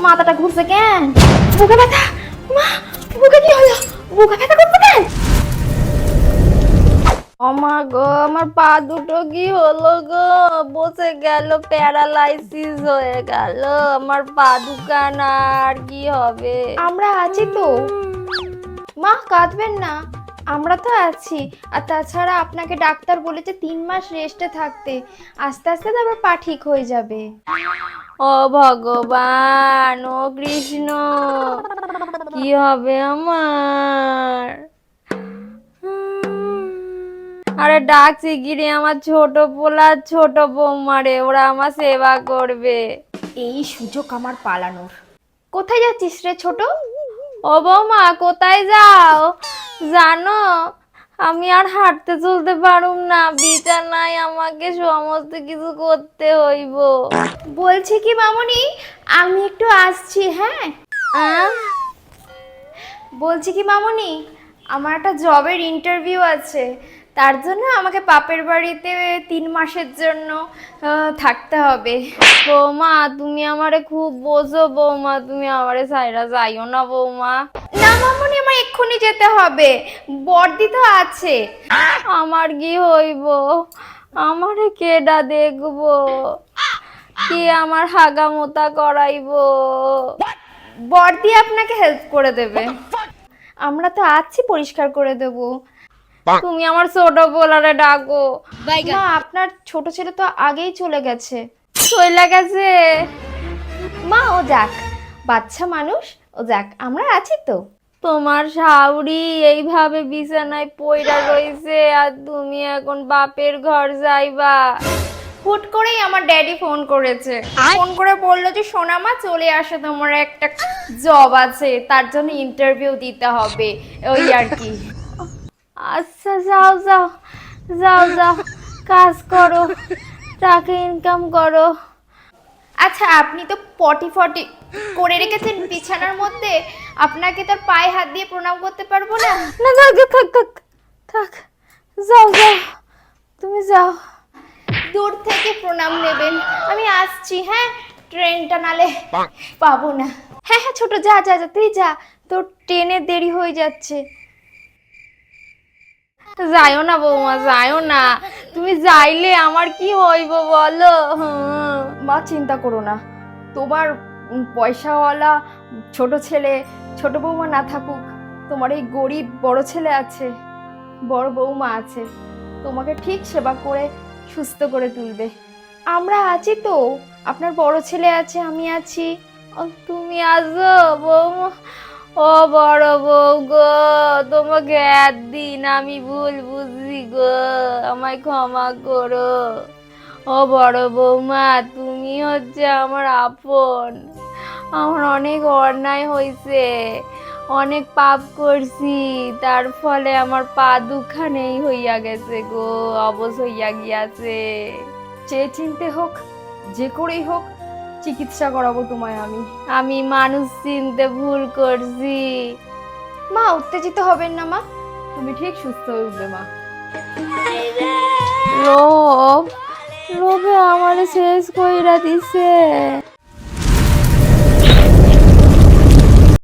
মাথাটা ঘুরছে কেন? বুকে ব্যথা। মা, বুকে কি হলো? বুকে ব্যথা করছে কেন? ওমা গো, আমার পা দুটো কি হলো গো? বসে গেল, প্যারালাইসিস হয়ে গেল। আমার পা দুখানা আর কি হবে? আমরা আছি তো মা, কাঁদবেন না, আমরা তো আছি। আর তাছাড়া আপনাকে ডাক্তার বলেছে 3 মাস রেস্টে থাকতে, আস্তে আস্তে তো আবার পা ঠিক হয়ে যাবে। ও ভগবান, ও কৃষ্ণ, কি হবে আমার? আরে ডাকছি গিরে আমার ছোট পোলা ছোট বৌমারে, ওরা আমার সেবা করবে। এই সুযোগ আমার পালানোর। কোথায় যাচ্ছিস রে ছোট? ও বৌমা, কোথায় যাও জানো? আমি আর হাঁটতে চলতে পারুম না, বিছানায় আমাকে সমস্ত কিছু করতে হইব। বলছি কি মামুনি, আমি একটু আসছি। হ্যাঁ, বলছি কি মামুনি, আমার একটা জবের ইন্টারভিউ আছে, তার জন্য আমাকে বাপের বাড়িতে 3 মাসের জন্য থাকতে হবে। বৌমা, তুমি আমারে খুব বোঝো বৌমা, তুমি আমারে ছাইরা যাইও না বৌমা। না মামুনি, আমার এক্ষুনি যেতে হবে, বর্দি তো আছে। আমার কি হইব? আমারে কেডা দেখবো? কি আমার হাগা মোতা করাইবো? বর্দি আপনাকে হেল্প করে দেবে। আমরা তো আছি, পরিষ্কার করে দেব। তুমি আমার ছোট পোলারে ডাকো। মা, আপনার ছোট ছেলে তো আগেই চলে গেছে। চলে গেছে? মা, ও যাক, বাচ্চা মানুষ, ও যাক, আমরা আছি তো। তোমার শাউরি এইভাবে বিছানায় পইড়া রইছে, আর তুমি এখন বাপের ঘর যাইবা? হুট করেই আমার ড্যাডি ফোন করেছে, ফোন করে বললো যে সোনামা চলে আসে, তোমার একটা জব আছে, তার জন্য ইন্টারভিউ দিতে হবে, ওই আর কি। আচ্ছা, যাও যাও যাও যাও, কাজ করো, টাকা ইনকাম করো। আচ্ছা, আপনি তো পটি ফটি করে রেখেছেন বিছানার মধ্যে, আপনাকে তার পায়ে হাত দিয়ে প্রণাম করতে পারবো না? না, থাক থাক থাক থাক, যাও যাও, তুমি যাও, দূর থেকে প্রণাম নেবেন, আমি আসছি। হ্যাঁ, ট্রেনটা নালে পাবো না। হ্যাঁ হ্যাঁ ছোট, যা যা যা, তুই যা, তোর ট্রেনের দেরি হয়ে যাচ্ছে। যাইও না বৌমা, যাইও না, তুমি যাইলে আমার কি হইব বলো? মা, চিন্তা করো না, তোমার পয়সাওয়ালা ছোট ছেলে, ছোট বৌমা না থাকুক, তোমার এই গরিব বড় ছেলে আছে, বড় বৌমা আছে, তোমাকে ঠিক সেবা করে সুস্থ করে তুলবে। আমরা আছি তো, আপনার বড় ছেলে আছে, আমি আছি। তুমি আছো বৌমা? ও বড় বউ গো, তোমাকে একদিন আমি ভুল বুঝি গো, আমায় ক্ষমা করো। ও বড় বৌমা, তুমি হচ্ছে আমার আপন। আমার অনেক অন্যায় হয়েছে, অনেক পাপ করছি, তার ফলে আমার পা দুখানেই হইয়া গেছে গো, অবশ হইয়া গিয়াছে। যে চিনতে হোক, যে করেই হোক, চিকিৎসা করাবো তোমায় আমি। আমি মানুষ চিনতে ভুল করছি। মা, উত্তেজিত হবেন না মা, তুমি ঠিক সুস্থ হয়ে উঠবে মা। লোভ, লোভে আমারে শেষ কইরা দিছে।